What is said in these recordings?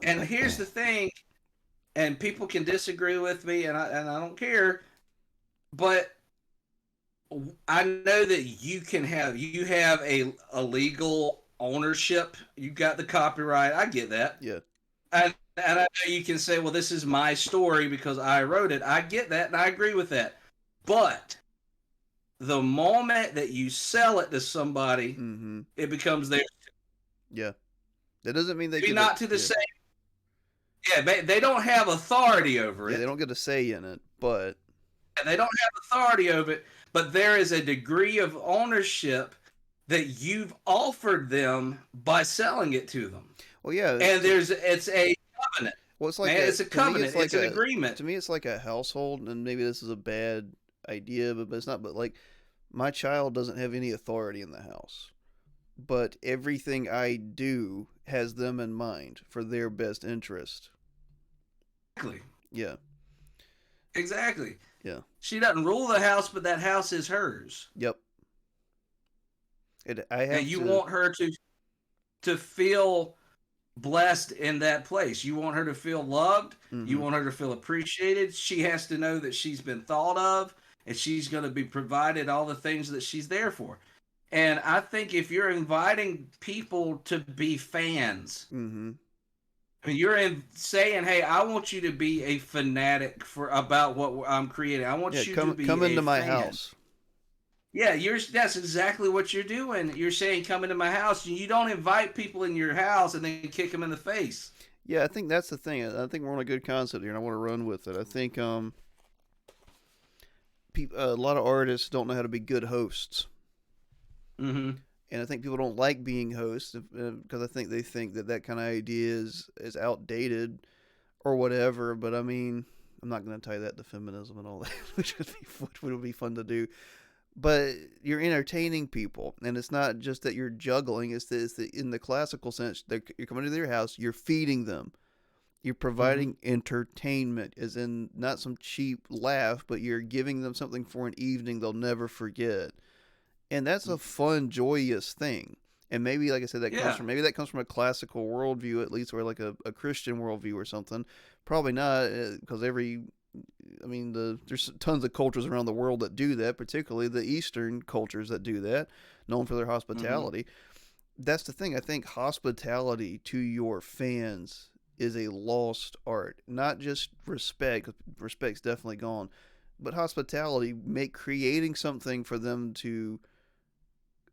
And here's the thing, and people can disagree with me, and I don't care, but I know that you have a legal ownership. You got the copyright. I get that. Yeah. And I know you can say, well, this is my story because I wrote it. I get that, and I agree with that. But the moment that you sell it to somebody, Mm-hmm. it becomes theirs. Yeah. That doesn't mean they Maybe get a not to the yeah. same. Yeah, they don't have authority over Yeah, they it. don't get a say in it, but They don't have authority over it, but there is a degree of ownership that you've offered them by selling it to them. well, yeah. And it's a covenant, Well, it's like man. a It's a to me, covenant. it's like It's an a agreement. to me, it's like a household, and maybe this is a bad idea, but it's not. But like, my child doesn't have any authority in the house, but everything I do has them in mind for their best interest. Exactly. Yeah, Exactly. yeah, She doesn't rule the house, but that house is hers. yep. I And have you to. want her to feel blessed in that place. You want her to feel loved. You Mm-hmm. want her to feel appreciated. She has to know that she's been thought of and she's going to be provided all the things that she's there for. And I think if you're inviting people to be fans, Mm-hmm. I mean, you're saying, "Hey, I want you to be a fanatic for about what I'm creating. I Yeah, want you to come be into a my fan." house. Yeah, that's exactly what you're doing. You're saying, "Come into my house." You don't invite people in your house and then kick them in the face. Yeah, I think that's the thing. I think we're on a good concept here, and I want to run with it. I think a lot of artists don't know how to be good hosts, Mm-hmm. and I think people don't like being hosts because I think they think that that kind of idea is outdated or whatever. But I mean, I'm not going to tie that to feminism and all that, which would be fun to do. But you're entertaining people, and it's not just that you're juggling. It's in the classical sense that you're coming to their house, you're feeding them, you're Mm-hmm. providing entertainment, as in not some cheap laugh, but you're giving them something for an evening they'll never forget, and that's a fun, joyous thing. And maybe, like I said, Yeah. that comes from a classical worldview, at least, or like a Christian worldview or something. Probably not, because there's tons of cultures around the world that do that, particularly the Eastern cultures that do that, known for their Mm-hmm. hospitality. That's the thing. I think hospitality to your fans is a lost art. Not just respect. Respect's definitely gone, but hospitality, make creating something for them to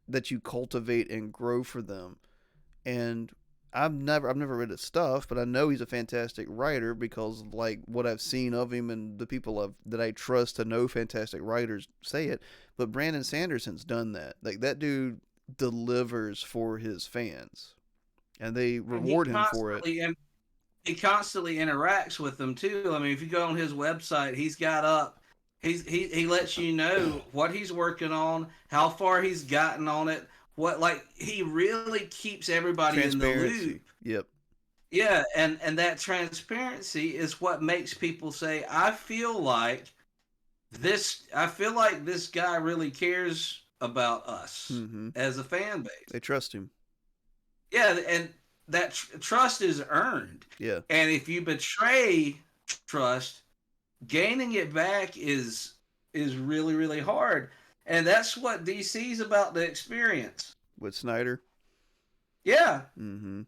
that you cultivate and grow for them. And I've never read his stuff, but I know he's a fantastic writer because of like what I've seen of him and the people that I trust to know fantastic writers say it. But Brandon Sanderson's done that. Like that dude delivers for his fans, and they And reward him for it. he constantly interacts with them too. I mean, if you go on his website, he's got up. He lets you know what he's working on, how far he's gotten on it. What like he really keeps everybody in the loop. Transparency. Yep. Yeah, and that transparency is what makes people say, I feel like this guy really cares about us Mm-hmm. as a fan base. They trust him. Yeah, and that trust is earned. Yeah. And if you betray trust, gaining it back is really really hard. And that's what DC's about to experience. With Snyder. Yeah. Mm-hmm.